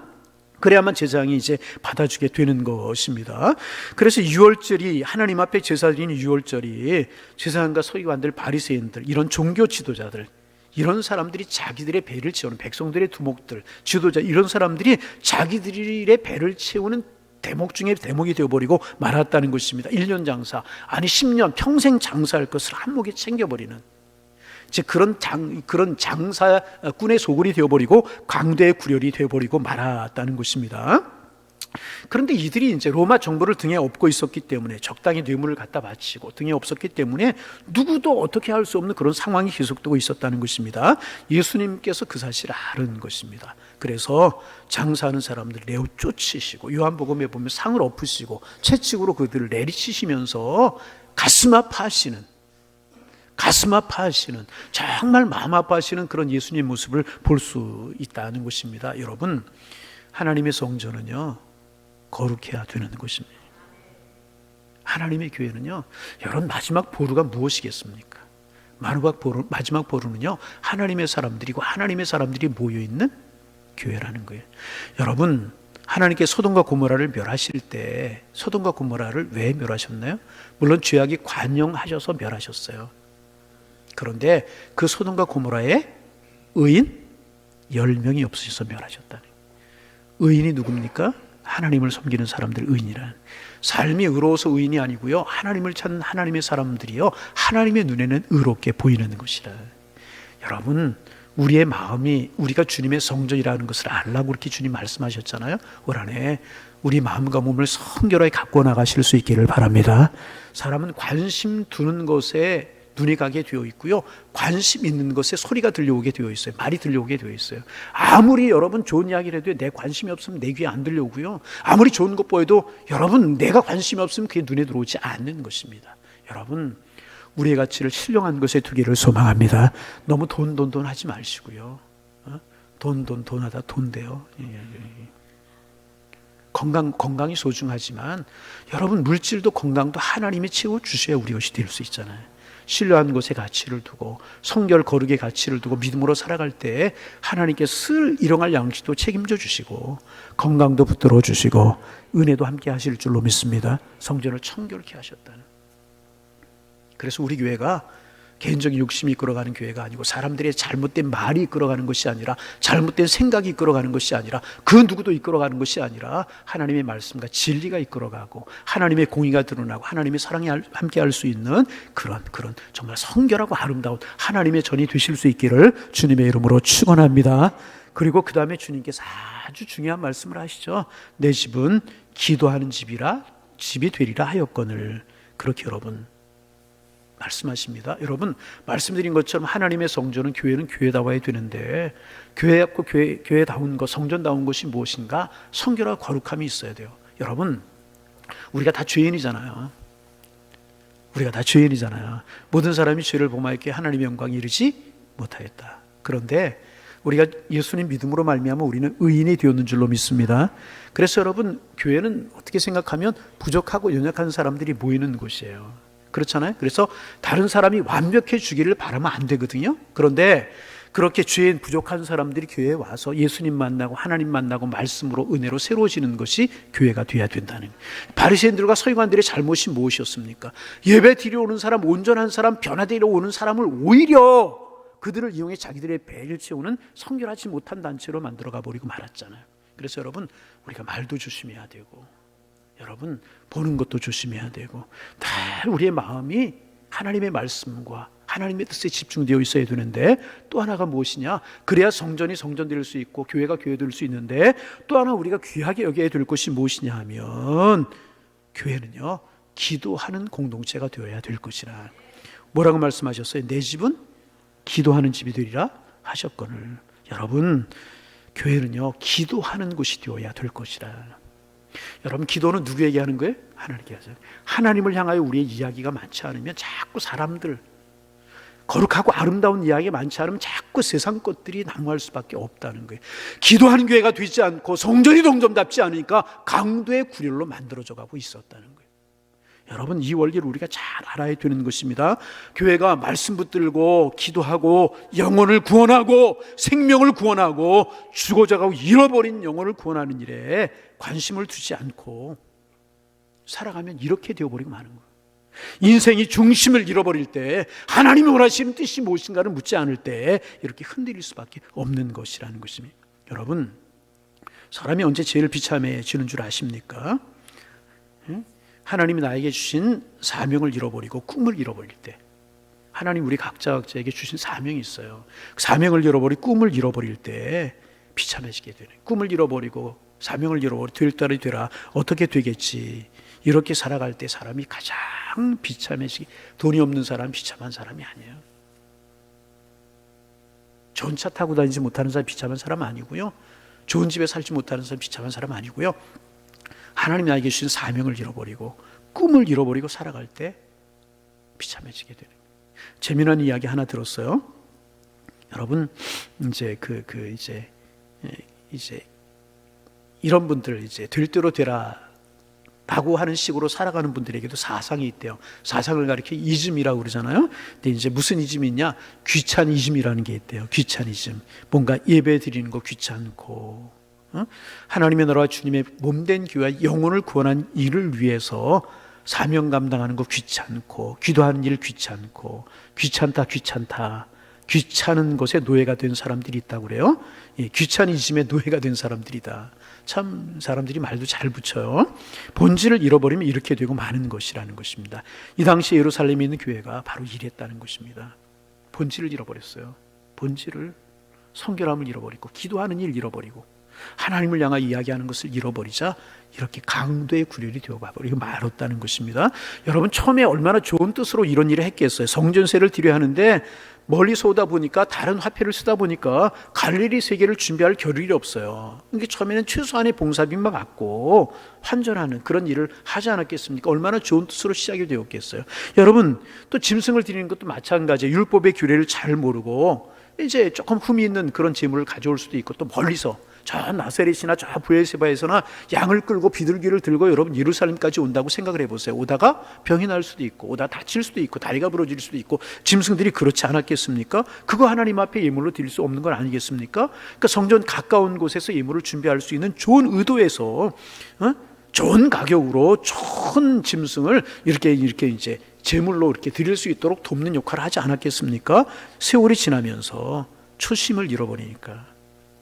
그래야만 제사장이 이제 받아주게 되는 것입니다. 그래서 유월절이, 하나님 앞에 제사 드리는 유월절이 제사장과 서기관들, 바리새인들, 이런 종교 지도자들, 이런 사람들이 자기들의 배를 채우는, 백성들의 두목들, 지도자, 이런 사람들이 자기들의 배를 채우는 대목 중에 대목이 되어버리고 말았다는 것입니다. 1년 장사, 아니 10년, 평생 장사할 것을 한 목에 챙겨버리는 이제 그런 장사꾼의 소굴이 되어버리고 강대의 구렬이 되어버리고 말았다는 것입니다. 그런데 이들이 이제 로마 정부를 등에 업고 있었기 때문에, 적당히 뇌물을 갖다 바치고 등에 없었기 때문에 누구도 어떻게 할 수 없는 그런 상황이 계속되고 있었다는 것입니다. 예수님께서 그 사실을 아는 것입니다. 그래서 장사하는 사람들을 내어 쫓으시고, 요한복음에 보면 상을 엎으시고 채찍으로 그들을 내리치시면서 가슴 아파하시는, 정말 마음 아파하시는 그런 예수님 모습을 볼 수 있다는 것입니다. 여러분, 하나님의 성전은요 거룩해야 되는 것입니다. 하나님의 교회는요, 여러분, 마지막 보루가 무엇이겠습니까? 마지막 보루는요 하나님의 사람들이고 하나님의 사람들이 모여있는 교회라는 거예요. 여러분, 하나님께 소돔과 고모라를 멸하실 때 소돔과 고모라를 왜 멸하셨나요? 물론 죄악이 관영하셔서 멸하셨어요. 그런데 그 소돔과 고모라에 의인 10명이 없으셔서 멸하셨다는 거예요. 의인이 누굽니까? 하나님을 섬기는 사람들, 의인이라는. 삶이 의로워서 의인이 아니고요, 하나님을 찾는 하나님의 사람들이요, 하나님의 눈에는 의롭게 보이는 것이라. 여러분, 우리의 마음이, 우리가 주님의 성전이라는 것을 알라고 그렇게 주님 말씀하셨잖아요. 올 한해 우리 마음과 몸을 성결하게 갖고 나가실 수 있기를 바랍니다. 사람은 관심 두는 것에 눈이 가게 되어 있고요. 관심 있는 것에 소리가 들려오게 되어 있어요. 말이 들려오게 되어 있어요. 아무리 여러분 좋은 이야기를 해도 내 관심이 없으면 내 귀에 안 들려오고요. 아무리 좋은 것 보여도 여러분 내가 관심이 없으면 그게 눈에 들어오지 않는 것입니다. 여러분 우리의 가치를 신령한 것에 두기를 소망합니다. 너무 돈 하지 마시고요. 돈 하다 돈돼요. 건강이 소중하지만 여러분 물질도 건강도 하나님이 채워 주셔야 우리 것이 될 수 있잖아요. 신뢰한 것에 가치를 두고 성결 거룩의 가치를 두고 믿음으로 살아갈 때 하나님께 쓸 일용할 양식도 책임져 주시고 건강도 붙들어 주시고 은혜도 함께 하실 줄로 믿습니다. 성전을 청결케 하셨다는. 그래서 우리 교회가 개인적인 욕심이 이끌어가는 교회가 아니고 사람들의 잘못된 말이 이끌어가는 것이 아니라 잘못된 생각이 이끌어가는 것이 아니라 그 누구도 이끌어가는 것이 아니라 하나님의 말씀과 진리가 이끌어가고 하나님의 공의가 드러나고 하나님의 사랑이 함께 할 수 있는 그런 정말 성결하고 아름다운 하나님의 전이 되실 수 있기를 주님의 이름으로 축원합니다. 그리고 그 다음에 주님께서 아주 중요한 말씀을 하시죠. 내 집은 기도하는 집이 되리라 하였거늘. 그렇게 여러분 말씀하십니다. 여러분 말씀드린 것처럼 하나님의 성전은 교회는 교회다워야 되는데 교회다운 것, 성전다운 것이 무엇인가? 성결하고 거룩함이 있어야 돼요. 여러분 우리가 다 죄인이잖아요. 모든 사람이 죄를 범하였기에 하나님의 영광에 이르지 못하였다. 그런데 우리가 예수님 믿음으로 말미암아 우리는 의인이 되었는 줄로 믿습니다. 그래서 여러분 교회는 어떻게 생각하면 부족하고 연약한 사람들이 모이는 곳이에요. 그렇잖아요. 그래서 다른 사람이 완벽해지기를 바라면 안 되거든요. 그런데 그렇게 죄인 부족한 사람들이 교회에 와서 예수님 만나고 하나님 만나고 말씀으로 은혜로 새로워지는 것이 교회가 돼야 된다는 거예요. 바리새인들과 서기관들의 잘못이 무엇이었습니까? 예배 드리러 오는 사람, 온전한 사람, 변화되려 오는 사람을 오히려 그들을 이용해 자기들의 배를 채우는 성결하지 못한 단체로 만들어가 버리고 말았잖아요. 그래서 여러분 우리가 말도 조심해야 되고 여러분 보는 것도 조심해야 되고 다 우리의 마음이 하나님의 말씀과 하나님의 뜻에 집중되어 있어야 되는데 또 하나가 무엇이냐? 그래야 성전이 성전 될 수 있고 교회가 교회 될 수 있는데 또 하나 우리가 귀하게 여겨야 될 것이 무엇이냐 하면 교회는요 기도하는 공동체가 되어야 될 것이라. 뭐라고 말씀하셨어요? 내 집은 기도하는 집이 되리라 하셨거늘. 여러분 교회는요 기도하는 곳이 되어야 될 것이라. 여러분 기도는 누구에게 하는 거예요? 하나님께 하죠. 하나님을 향하여 우리의 이야기가 많지 않으면 자꾸 사람들 거룩하고 아름다운 이야기가 많지 않으면 자꾸 세상 것들이 난무할 수밖에 없다는 거예요. 기도하는 교회가 되지 않고 성전이 동점답지 않으니까 강도의 구렬로 만들어져 가고 있었다는 거예요. 여러분 이 원리를 우리가 잘 알아야 되는 것입니다. 교회가 말씀 붙들고 기도하고 영혼을 구원하고 생명을 구원하고 죽어져가고 잃어버린 영혼을 구원하는 일에 관심을 두지 않고 살아가면 이렇게 되어버리고 마는 거예요. 인생이 중심을 잃어버릴 때 하나님이 원하시는 뜻이 무엇인가를 묻지 않을 때 이렇게 흔들릴 수밖에 없는 것이라는 것입니다. 여러분 사람이 언제 제일 비참해지는 줄 아십니까? 하나님이 나에게 주신 사명을 잃어버리고 꿈을 잃어버릴 때. 하나님 우리 각자에게 주신 사명이 있어요. 사명을 잃어버리고 꿈을 잃어버릴 때 비참해지게 되는. 꿈을 잃어버리고 사명을 잃어버리고 될 딸이 되라 어떻게 되겠지. 이렇게 살아갈 때 사람이 가장 비참해지기. 돈이 없는 사람 비참한 사람이 아니에요. 좋은 차 타고 다니지 못하는 사람 비참한 사람 아니고요. 좋은 집에 살지 못하는 사람 비참한 사람 아니고요. 하나님 나에게 주신 사명을 잃어버리고 꿈을 잃어버리고 살아갈 때 비참해지게 되는 거예요. 재미난 이야기 하나 들었어요. 여러분 이제 이제 이런 분들 이제 될 대로 되라라고 하는 식으로 살아가는 분들에게도 사상이 있대요. 사상을 가리켜 이즘이라고 그러잖아요. 근데 이제 무슨 이즘이 있냐? 귀차니즘이라는 게 있대요. 귀차니즘. 뭔가 예배 드리는 거 귀찮고 하나님의 나라와 주님의 몸된 교회와 영혼을 구원한 일을 위해서 사명 감당하는 거 귀찮고 기도하는 일 귀찮고 귀찮다 귀찮은 것에 노예가 된 사람들이 있다고 그래요. 귀차니즘의 노예가 된 사람들이다. 참 사람들이 말도 잘 붙여요. 본질을 잃어버리면 이렇게 되고 마는 것이라는 것입니다. 이 당시 예루살렘에 있는 교회가 바로 이랬다는 것입니다. 본질을 잃어버렸어요. 본질을 성결함을 잃어버리고 기도하는 일 잃어버리고 하나님을 향하 이야기하는 것을 잃어버리자 이렇게 강도의 구렬이 되어버리고 말았다는 것입니다. 여러분, 처음에 얼마나 좋은 뜻으로 이런 일을 했겠어요. 성전세를 드려야 하는데 멀리서 오다 보니까, 다른 화폐를 쓰다 보니까 갈릴리 세계를 준비할 겨를이 없어요. 그러니까 처음에는 최소한의 봉사비만 받고 환전하는 그런 일을 하지 않았겠습니까? 얼마나 좋은 뜻으로 시작이 되었겠어요. 여러분, 또 짐승을 드리는 것도 마찬가지예요. 율법의 규례를 잘 모르고 이제 조금 흠이 있는 그런 재물을 가져올 수도 있고, 또 멀리서 저 나사렛이나 저 브엘세바에서나 양을 끌고 비둘기를 들고 여러분 예루살렘까지 온다고 생각을 해보세요. 오다가 병이 날 수도 있고, 오다 다칠 수도 있고, 다리가 부러질 수도 있고, 짐승들이 그렇지 않았겠습니까? 그거 하나님 앞에 예물로 드릴 수 없는 건 아니겠습니까? 그러니까 성전 가까운 곳에서 예물을 준비할 수 있는 좋은 의도에서 좋은 가격으로 좋은 짐승을 이렇게 이제 제물로 이렇게 드릴 수 있도록 돕는 역할을 하지 않았겠습니까? 세월이 지나면서 초심을 잃어버리니까,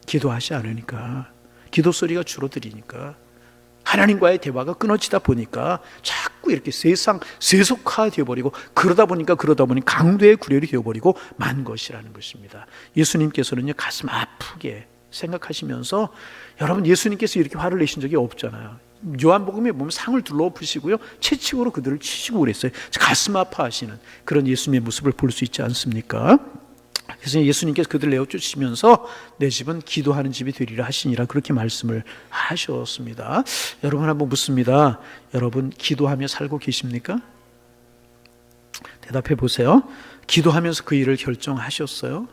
기도하지 않으니까, 기도 소리가 줄어들으니까, 하나님과의 대화가 끊어지다 보니까 자꾸 이렇게 세속화 되어버리고, 그러다 보니까 강도의 구렬이 되어버리고 만 것이라는 것입니다. 예수님께서는요, 가슴 아프게 생각하시면서, 여러분, 예수님께서 이렇게 화를 내신 적이 없잖아요. 요한복음에 보면 상을 둘러엎으시고요, 채찍으로 그들을 치시고 그랬어요. 가슴 아파하시는 그런 예수님의 모습을 볼 수 있지 않습니까? 그래서 예수님께서 그들을 내어쫓으시면서 내 집은 기도하는 집이 되리라 하시니라, 그렇게 말씀을 하셨습니다. 여러분, 한번 묻습니다. 여러분, 기도하며 살고 계십니까? 대답해 보세요. 기도하면서 그 일을 결정하셨어요?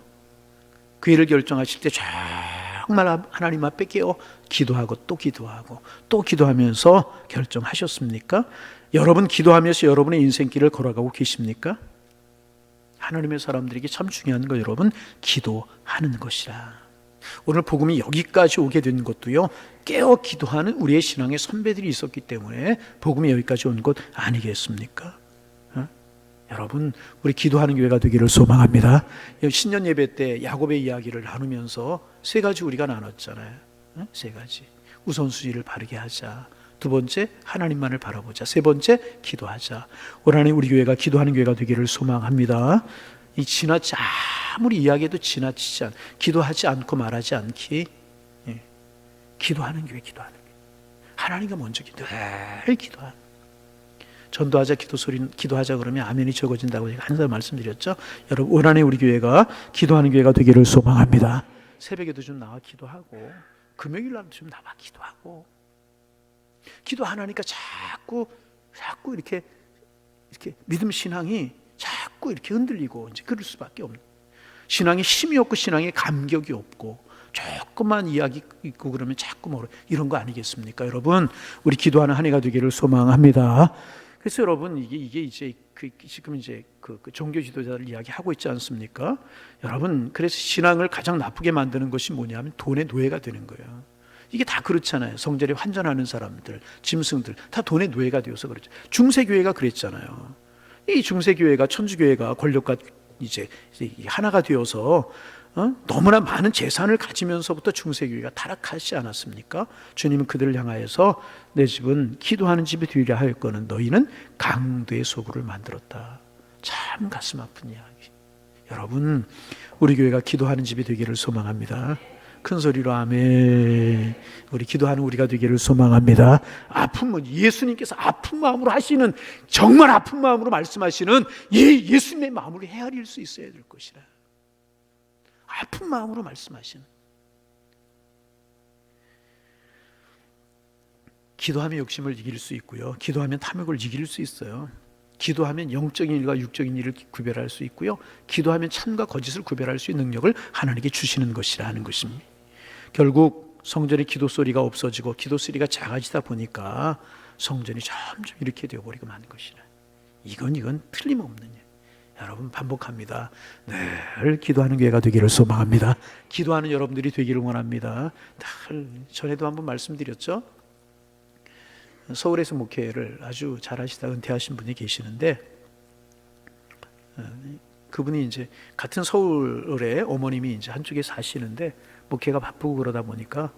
그 일을 결정하실 때 정말 하나님 앞에 깨어 기도하고 또 기도하고 또 기도하면서 결정하셨습니까? 여러분, 기도하면서 여러분의 인생길을 걸어가고 계십니까? 하나님의 사람들에게 참 중요한 거, 여러분, 기도하는 것이라. 오늘 복음이 여기까지 오게 된 것도요, 깨어 기도하는 우리의 신앙의 선배들이 있었기 때문에 복음이 여기까지 온 것 아니겠습니까? 여러분, 우리 기도하는 교회가 되기를 소망합니다. 신년 예배 때 야곱의 이야기를 나누면서 세 가지 우리가 나눴잖아요. 세 가지. 우선순위를 바르게 하자. 두 번째, 하나님만을 바라보자. 세 번째, 기도하자. 올 한해 우리 교회가 기도하는 교회가 되기를 소망합니다. 이 아무리 이야기해도 지나치지 않, 기도하지 않고 말하지 않기. 기도하는 교회. 하나님과 먼저 늘 기도하는. 전도하자, 기도하자 그러면 아멘이 적어진다고 제가 항상 말씀드렸죠. 여러분, 올 한해 우리 교회가 기도하는 교회가 되기를 소망합니다. 새벽에도 좀 나와 기도하고, 금요일 날도 좀 나와 기도하고, 기도하니까 자꾸 이렇게 믿음 신앙이 자꾸 이렇게 흔들리고 이제 그럴 수밖에 없는, 신앙에 힘이 없고 신앙에 감격이 없고 조금만 이야기 있고 그러면 자꾸 이런 거 아니겠습니까? 여러분, 우리 기도하는 한 해가 되기를 소망합니다. 그래서 여러분, 이게 이제 지금 이제 그 종교 지도자들 이야기하고 있지 않습니까? 여러분, 그래서 신앙을 가장 나쁘게 만드는 것이 뭐냐면 돈의 노예가 되는 거예요. 이게 다 그렇잖아요. 성전에 환전하는 사람들, 짐승들 다 돈의 노예가 되어서 그렇죠. 중세교회가 그랬잖아요. 이 중세교회가, 천주교회가 권력과 이제 하나가 되어서 너무나 많은 재산을 가지면서부터 중세교회가 타락하지 않았습니까? 주님은 그들을 향하여서 내 집은 기도하는 집이 되리라 하였거늘 너희는 강도의 소굴을 만들었다. 참 가슴 아픈 이야기. 여러분, 우리 교회가 기도하는 집이 되기를 소망합니다. 큰 소리로 아멘. 우리 기도하는 우리가 되기를 소망합니다. 예수님께서 아픈 마음으로 하시는, 정말 아픈 마음으로 말씀하시는 예수님의 마음을 헤아릴 수 있어야 될 것이라. 아픈 마음으로 말씀하시는. 기도하면 욕심을 이길 수 있고요, 기도하면 탐욕을 이길 수 있어요. 기도하면 영적인 일과 육적인 일을 구별할 수 있고요, 기도하면 참과 거짓을 구별할 수 있는 능력을 하나님께 주시는 것이라는 것입니다. 결국 성전의 기도 소리가 없어지고 기도 소리가 작아지다 보니까 성전이 점점 이렇게 되어버리고 마는 것이라. 이건 틀림없는 일. 여러분, 반복합니다. 늘 기도하는 교회가 되기를 소망합니다. 기도하는 여러분들이 되기를 원합니다. 늘 전에도 한번 말씀드렸죠. 서울에서 목회를 아주 잘하시다 은퇴하신 분이 계시는데, 그분이 이제 같은 서울에 어머님이 이제 한쪽에 사시는데 목회가 바쁘고 그러다 보니까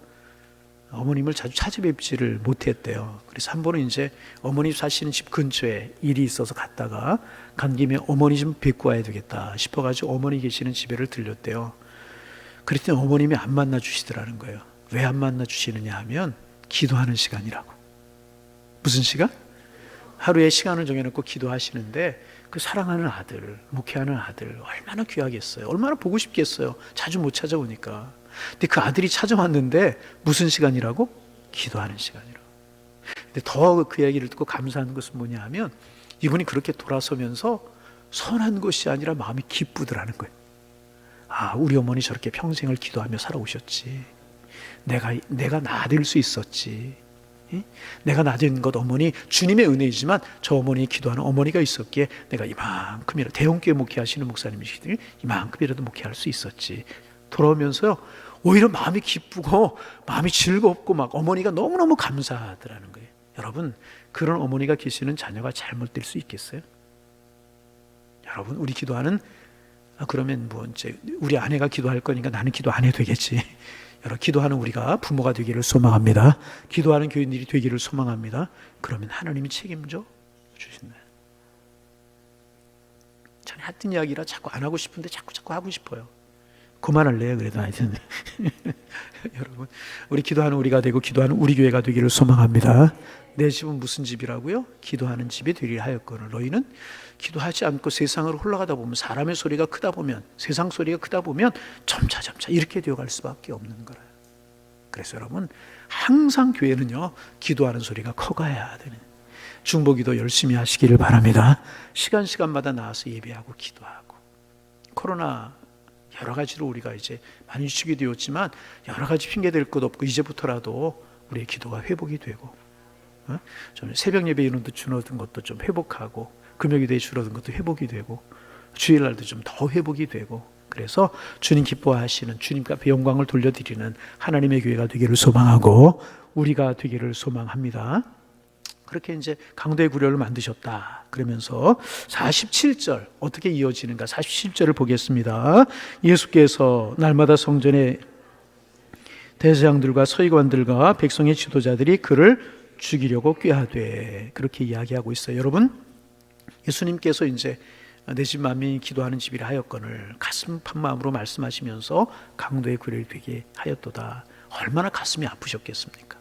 어머님을 자주 찾아뵙지를 못했대요. 그래서 한 번은 이제 어머니 사시는 집 근처에 일이 있어서 갔다가 간 김에 어머니 좀 뵙고 와야 되겠다 싶어가지고 어머니 계시는 집에를 들렸대요. 그랬더니 어머님이 안 만나 주시더라는 거예요. 왜 안 만나 주시느냐 하면 기도하는 시간이라고. 무슨 시간? 하루에 시간을 정해놓고 기도하시는데 그 사랑하는 아들, 목회하는 아들 얼마나 귀하겠어요. 얼마나 보고 싶겠어요. 자주 못 찾아오니까. 근데 그 아들이 찾아왔는데 무슨 시간이라고? 기도하는 시간이라고. 근데 더 그 얘기를 듣고 감사한 것은 뭐냐 하면 이분이 그렇게 돌아서면서 선한 것이 아니라 마음이 기쁘더라는 거예요. 아, 우리 어머니 저렇게 평생을 기도하며 살아오셨지. 내가 나아들 수 있었지. 내가 나된 것 어머니 주님의 은혜이지만 저 어머니 기도하는 어머니가 있었기에 내가 이만큼이라도 대형교회 목회하시는 목사님이시들 이만큼이라도 목회할 수 있었지. 돌아오면서요 오히려 마음이 기쁘고 마음이 즐겁고 막 어머니가 너무너무 감사하더라는 거예요. 여러분 그런 어머니가 계시는 자녀가 잘못될 수 있겠어요? 여러분 우리 기도하는 그러면 뭐 이제 우리 아내가 기도할 거니까 나는 기도 안 해도 되겠지. 여러분 기도하는 우리가 부모가 되기를 소망합니다. 기도하는 교인들이 되기를 소망합니다. 그러면 하나님이 책임져 주신다. 저는 하여튼 이야기라 자꾸 안 하고 싶은데 자꾸 하고 싶어요. 그만할래요. 그래도 하여튼 여러분 우리 기도하는 우리가 되고 기도하는 우리 교회가 되기를 소망합니다. 내 집은 무슨 집이라고요? 기도하는 집이 되리라 하였거늘 너희는 기도하지 않고 세상으로 흘러가다 보면 사람의 소리가 크다 보면 세상 소리가 크다 보면 점차 이렇게 되어갈 수밖에 없는 거라. 그래서 여러분 항상 교회는요 기도하는 소리가 커가야 되는 중보기도 열심히 하시기를 바랍니다. 시간마다 나와서 예배하고 기도하고 코로나 여러 가지로 우리가 이제 많이 위축이 되었지만 여러 가지 핑계 댈 것 없고 이제부터라도 우리의 기도가 회복이 되고 좀 새벽 예배 인원도 줄어든 것도 좀 회복하고 금요기도에 줄어든 것도 회복이 되고 주일날도 좀 더 회복이 되고 그래서 주님 기뻐하시는 주님께 앞에 영광을 돌려드리는 하나님의 교회가 되기를 소망하고 우리가 되기를 소망합니다. 그렇게 이제 강도의 구려를 만드셨다. 그러면서 47절 어떻게 이어지는가 47절을 보겠습니다. 예수께서 날마다 성전에 대제사장들과 서기관들과 백성의 지도자들이 그를 죽이려고 꾀하되 그렇게 이야기하고 있어요. 여러분 예수님께서 이제 내 집 만민이 기도하는 집이라 하였거늘 가슴 판 마음으로 말씀하시면서 강도의 구려를 되게 하였도다. 얼마나 가슴이 아프셨겠습니까?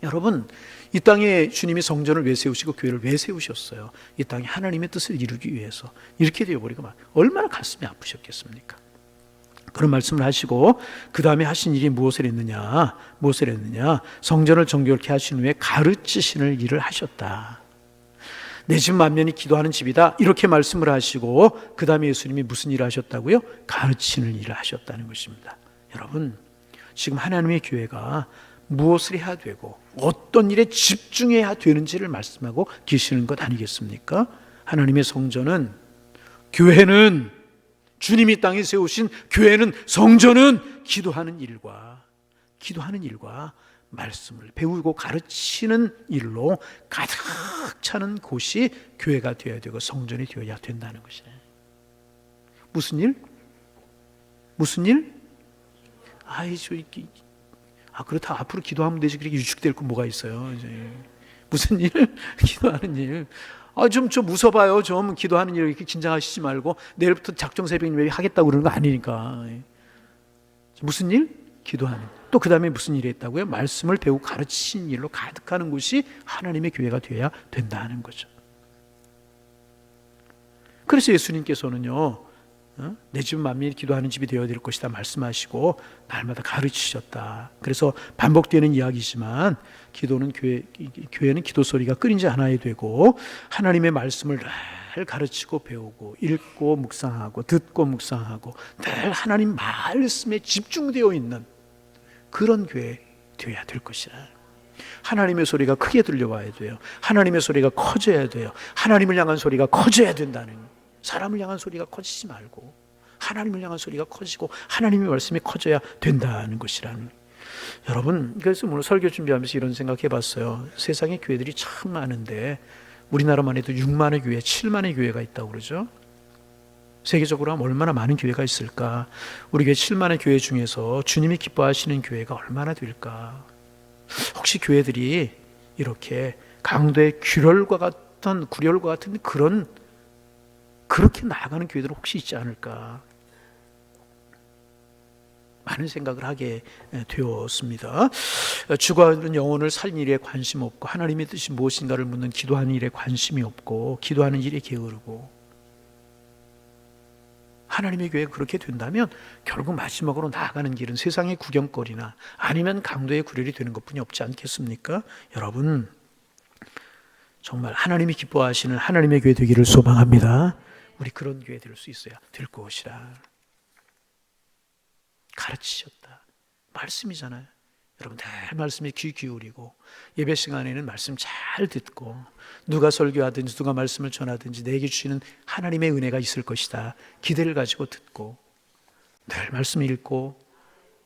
여러분 이 땅에 주님이 성전을 왜 세우시고 교회를 왜 세우셨어요? 이 땅에 하나님의 뜻을 이루기 위해서. 이렇게 되어버리고 얼마나 가슴이 아프셨겠습니까? 그런 말씀을 하시고 그 다음에 하신 일이 무엇을 했느냐? 성전을 정결케 하신 후에 가르치시는 일을 하셨다. 내 집 만면이 기도하는 집이다. 이렇게 말씀을 하시고 그 다음에 예수님이 무슨 일을 하셨다고요? 가르치는 일을 하셨다는 것입니다. 여러분 지금 하나님의 교회가 무엇을 해야 되고 어떤 일에 집중해야 되는지를 말씀하고 계시는 것 아니겠습니까? 하나님의 성전은 교회는 주님이 땅에 세우신 교회는 성전은 기도하는 일과 말씀을 배우고 가르치는 일로 가득 차는 곳이 교회가 되어야 되고 성전이 되어야 된다는 것이에요. 무슨 일? 그렇다 앞으로 기도하면 되지. 그렇게 유축될 거 뭐가 있어요? 이제 무슨 일? 기도하는 일. 좀 웃어봐요. 좀 기도하는 일 이렇게 긴장하시지 말고 내일부터 작정 새벽 예배 하겠다고 그러는 거 아니니까. 무슨 일? 기도하는. 또 그 다음에 무슨 일이 있다고요? 말씀을 배우고 가르치신 일로 가득하는 곳이 하나님의 교회가 되어야 된다는 거죠. 그래서 예수님께서는요, 내 집은 만민이 기도하는 집이 되어야 될 것이다 말씀하시고 날마다 가르치셨다. 그래서 반복되는 이야기지만 교회는 기도 소리가 끊이지 않아야 되고 하나님의 말씀을 늘 가르치고 배우고 읽고 묵상하고 듣고 묵상하고 늘 하나님 말씀에 집중되어 있는 그런 교회 되어야 될 것이다. 하나님의 소리가 크게 들려와야 돼요. 하나님의 소리가 커져야 돼요. 하나님을 향한 소리가 커져야 된다는, 사람을 향한 소리가 커지지 말고 하나님을 향한 소리가 커지고 하나님의 말씀이 커져야 된다는 것이라는. 여러분 그래서 오늘 설교 준비하면서 이런 생각해 봤어요. 세상에 교회들이 참 많은데 우리나라만 해도 6만의 교회 7만의 교회가 있다고 그러죠. 세계적으로 하면 얼마나 많은 교회가 있을까. 우리 교회 7만의 교회 중에서 주님이 기뻐하시는 교회가 얼마나 될까. 혹시 교회들이 이렇게 강도의 구렬과 같은 그렇게 나아가는 교회들은 혹시 있지 않을까. 많은 생각을 하게 되었습니다. 죽어가는 영혼을 살린 일에 관심 없고 하나님의 뜻이 무엇인가를 묻는 기도하는 일에 관심이 없고 기도하는 일에 게으르고, 하나님의 교회가 그렇게 된다면 결국 마지막으로 나아가는 길은 세상의 구경거리나 아니면 강도의 구렬이 되는 것뿐이 없지 않겠습니까? 여러분, 정말 하나님이 기뻐하시는 하나님의 교회 되기를 소망합니다. 우리 그런 교회 될 수 있어야 될 것이라. 가르치셨다. 말씀이잖아요. 여러분 늘 말씀에 귀 기울이고 예배 시간에는 말씀 잘 듣고 누가 설교하든지 누가 말씀을 전하든지 내게 주시는 하나님의 은혜가 있을 것이다. 기대를 가지고 듣고 늘 말씀 읽고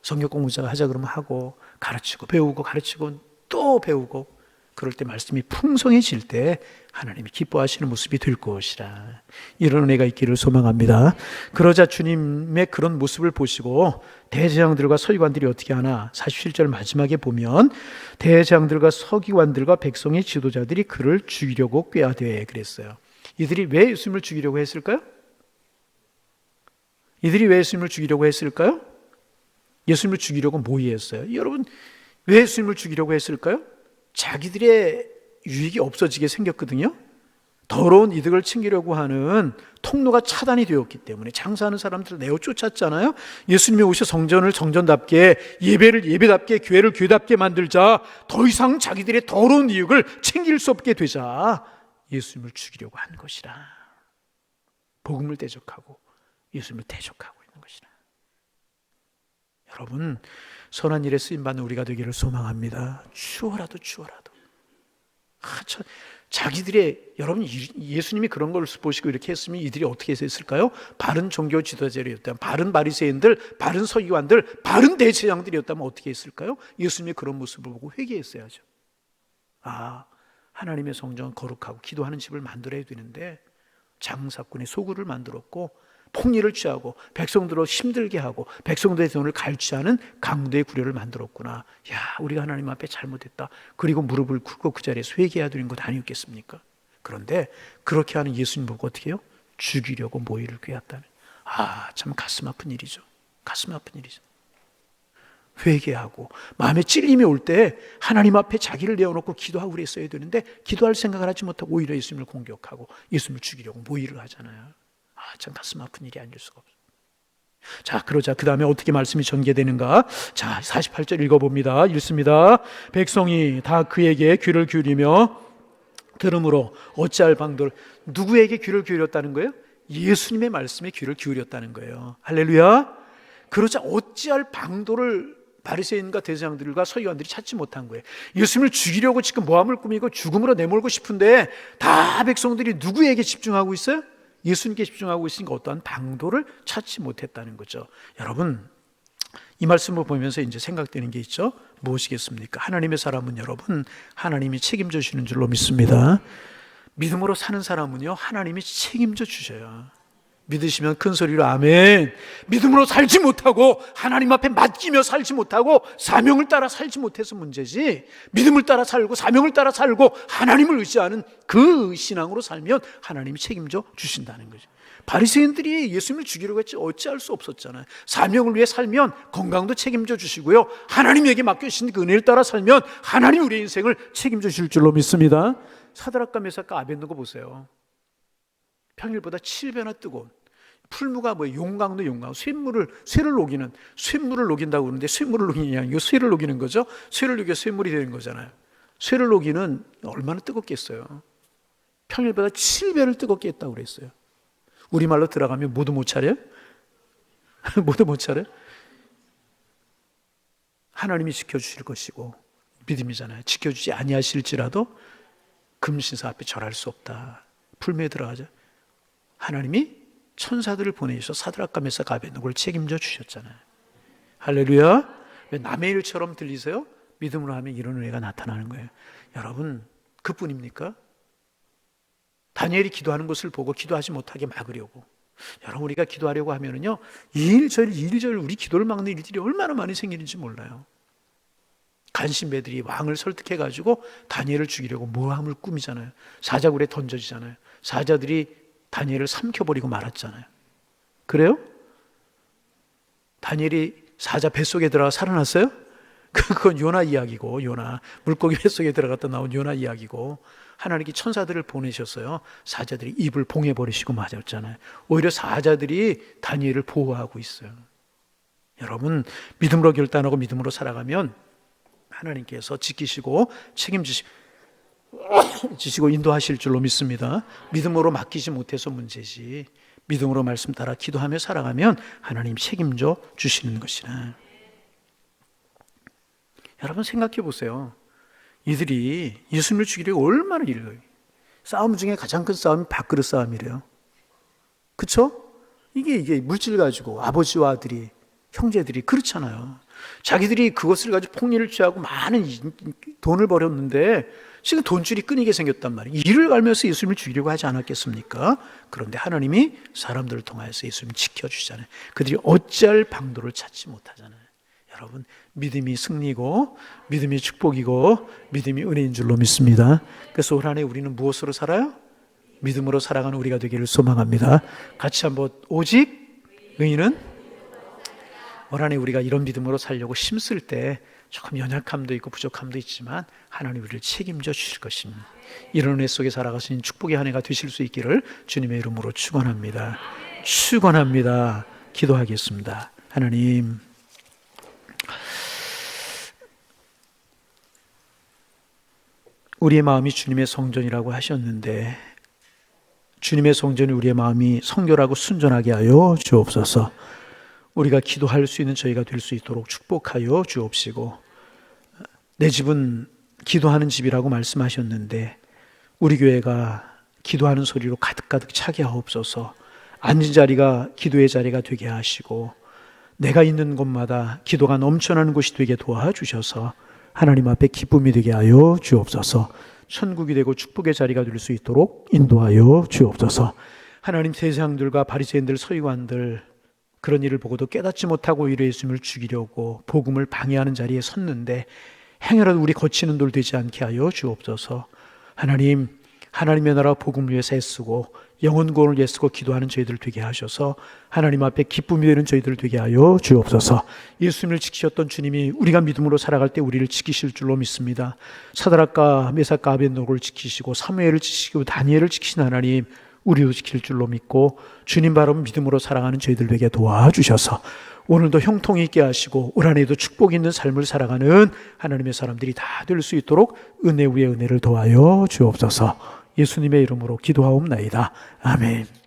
성경 공부자 하자 그러면 하고 가르치고 배우고 가르치고 또 배우고, 그럴 때 말씀이 풍성해질 때 하나님이 기뻐하시는 모습이 될 것이라. 이런 은혜가 있기를 소망합니다. 그러자 주님의 그런 모습을 보시고 대제사장들과 서기관들이 어떻게 하나, 47절 마지막에 보면 대제사장들과 서기관들과 백성의 지도자들이 그를 죽이려고 꾀하되 그랬어요. 이들이 왜 예수님을 죽이려고 했을까요? 이들이 왜 예수님을 죽이려고 했을까요? 예수님을 죽이려고 모의했어요. 여러분, 왜 예수님을 죽이려고 했을까요? 자기들의 유익이 없어지게 생겼거든요. 더러운 이득을 챙기려고 하는 통로가 차단이 되었기 때문에 장사하는 사람들을 내어 쫓았잖아요. 예수님이 오셔 성전을 정전답게, 예배를 예배답게, 교회를 교회답게 만들자, 더 이상 자기들의 더러운 이익을 챙길 수 없게 되자 예수님을 죽이려고 한 것이라. 복음을 대적하고 예수님을 대적하고 있는 것이라. 여러분, 선한 일에 쓰임받는 우리가 되기를 소망합니다. 추워라도 자기들의, 여러분 예수님이 그런 걸 보시고 이렇게 했으면 이들이 어떻게 했을까요? 바른 종교 지도자들이었다면, 바른 바리새인들, 바른 서기관들, 바른 대제사장들이었다면 어떻게 했을까요? 예수님의 그런 모습을 보고 회개했어야죠. 아, 하나님의 성전은 거룩하고 기도하는 집을 만들어야 되는데 장사꾼의 소굴을 만들었고 폭리를 취하고 백성들을 힘들게 하고 백성들의 돈을 갈취하는 강도의 구려를 만들었구나. 야, 우리가 하나님 앞에 잘못했다. 그리고 무릎을 꿇고 그 자리에서 회개해야 되는 것 아니었겠습니까? 그런데 그렇게 하는 예수님 보고 어떻게 해요? 죽이려고 모의를 꾀했다는. 아, 참 가슴 아픈 일이죠. 가슴 아픈 일이죠. 회개하고 마음에 찔림이 올 때 하나님 앞에 자기를 내어놓고 기도하고 그랬어야 되는데 기도할 생각을 하지 못하고 오히려 예수님을 공격하고 예수님을 죽이려고 모의를 하잖아요. 아, 참 가슴 아픈 일이 아닐 수가 없어요. 자, 그러자 그 다음에 어떻게 말씀이 전개되는가? 자, 48절 읽어봅니다. 읽습니다. 백성이 다 그에게 귀를 기울이며 들음으로 어찌할 방도를. 누구에게 귀를 기울였다는 거예요? 예수님의 말씀에 귀를 기울였다는 거예요. 할렐루야. 그러자 어찌할 방도를 바리새인과 대제사장들과 서기관들이 찾지 못한 거예요. 예수님을 죽이려고 지금 모함을 꾸미고 죽음으로 내몰고 싶은데 다 백성들이 누구에게 집중하고 있어요? 예수님께 집중하고 있으니까 어떠한 방도를 찾지 못했다는 거죠. 여러분, 이 말씀을 보면서 이제 생각되는 게 있죠. 무엇이겠습니까? 하나님의 사람은 여러분 하나님이 책임져 주시는 줄로 믿습니다. 믿음으로 사는 사람은요 하나님이 책임져 주셔요. 믿으시면 큰 소리로 아멘. 믿음으로 살지 못하고 하나님 앞에 맡기며 살지 못하고 사명을 따라 살지 못해서 문제지, 믿음을 따라 살고 사명을 따라 살고 하나님을 의지하는 그 신앙으로 살면 하나님이 책임져 주신다는 거죠. 바리새인들이 예수님을 죽이려고 했지 어찌할 수 없었잖아요. 사명을 위해 살면 건강도 책임져 주시고요, 하나님에게 맡겨주신 그 은혜를 따라 살면 하나님 우리의 인생을 책임져 주실 줄로 믿습니다. 사드락과 메삭과 아벳느고 보세요. 평일보다 7배나 뜨거운 풀무가 뭐예요? 용광로, 쇠를 녹인다고 그러는데 쇠물을 녹이는 게 아니고 쇠를 녹이는 거죠. 쇠를 녹여 쇠물이 되는 거잖아요. 쇠를 녹이는 얼마나 뜨겁겠어요. 평일보다 7배를 뜨겁게 했다고 그랬어요. 우리말로 들어가면 모두 못 차려요? 모두 못 차려요? 하나님이 지켜주실 것이고 믿음이잖아요. 지켜주지 아니하실지라도 금신사 앞에 절할 수 없다. 풀매에 들어가죠. 하나님이 천사들을 보내셔서 사드락과 메삭과 아벳느고를 책임져 주셨잖아요. 할렐루야. 왜 남의 일처럼 들리세요? 믿음으로 하면 이런 은혜가 나타나는 거예요. 여러분, 그뿐입니까? 다니엘이 기도하는 것을 보고 기도하지 못하게 막으려고, 여러분 우리가 기도하려고 하면은요 이일절 우리 기도를 막는 일들이 얼마나 많이 생기는지 몰라요. 간신배들이 왕을 설득해가지고 다니엘을 죽이려고 모함을 꾸미잖아요. 사자굴에 던져지잖아요. 사자들이 다니엘을 삼켜버리고 말았잖아요. 그래요? 다니엘이 사자 뱃속에 들어가 살아났어요? 그건 요나 이야기고, 요나 물고기 뱃속에 들어갔다 나온 요나 이야기고, 하나님께 천사들을 보내셨어요. 사자들이 입을 봉해버리시고 맞았잖아요. 오히려 사자들이 다니엘을 보호하고 있어요. 여러분, 믿음으로 결단하고 믿음으로 살아가면 하나님께서 지키시고 책임지시고 인도하실 줄로 믿습니다. 믿음으로 맡기지 못해서 문제지, 믿음으로 말씀 따라 기도하며 살아가면 하나님 책임져 주시는 것이라. 여러분 생각해 보세요. 이들이 예수님을 죽이려고 얼마나 일을, 싸움 중에 가장 큰 싸움이 밥그릇 싸움이래요. 그쵸? 이게 물질 가지고 아버지와 아들이, 형제들이 그렇잖아요. 자기들이 그것을 가지고 폭리를 취하고 많은 돈을 벌였는데 지금 돈줄이 끊이게 생겼단 말이에요. 이를 갈면서 예수님을 죽이려고 하지 않았겠습니까? 그런데 하나님이 사람들을 통하여서 예수님을 지켜주시잖아요. 그들이 어찌할 방도를 찾지 못하잖아요. 여러분, 믿음이 승리고 믿음이 축복이고 믿음이 은혜인 줄로 믿습니다. 그래서 올 한 해 우리는 무엇으로 살아요? 믿음으로 살아가는 우리가 되기를 소망합니다. 같이 한번, 오직 의인은, 올 한 해 우리가 이런 믿음으로 살려고 힘쓸 때 조금 연약함도 있고 부족함도 있지만 하나님 우리를 책임져 주실 것입니다. 이런 은혜 속에 살아가신 축복의 한 해가 되실 수 있기를 주님의 이름으로 축원합니다. 축원합니다. 기도하겠습니다. 하나님, 우리의 마음이 주님의 성전이라고 하셨는데 주님의 성전이 우리의 마음이 성결하고 순전하게 하여 주옵소서. 우리가 기도할 수 있는 저희가 될 수 있도록 축복하여 주옵시고, 내 집은 기도하는 집이라고 말씀하셨는데 우리 교회가 기도하는 소리로 가득가득 차게 하옵소서. 앉은 자리가 기도의 자리가 되게 하시고 내가 있는 곳마다 기도가 넘쳐나는 곳이 되게 도와주셔서 하나님 앞에 기쁨이 되게 하여 주옵소서. 천국이 되고 축복의 자리가 될 수 있도록 인도하여 주옵소서. 하나님, 세상들과 바리새인들, 서기관들 그런 일을 보고도 깨닫지 못하고 오히려 예수님을 죽이려고 복음을 방해하는 자리에 섰는데 행여라도 우리 거치는 돌 되지 않게 하여 주옵소서. 하나님, 하나님의 나라 복음을 위해서 애쓰고 영혼 구원을 애쓰고 기도하는 저희들 되게 하셔서 하나님 앞에 기쁨이 되는 저희들 되게 하여 주옵소서. 예수님을 지키셨던 주님이 우리가 믿음으로 살아갈 때 우리를 지키실 줄로 믿습니다. 사드락과 메삭과 아벳노고를 지키시고 사무엘을 지키시고 다니엘을 지키신 하나님, 우리도 지킬 줄로 믿고 주님 바라보는 믿음으로 살아가는 저희들 되게 도와주셔서 오늘도 형통이 있게 하시고 올 한 해도 축복 있는 삶을 살아가는 하나님의 사람들이 다 될 수 있도록 은혜 위에 은혜를 더하여 주옵소서. 예수님의 이름으로 기도하옵나이다. 아멘.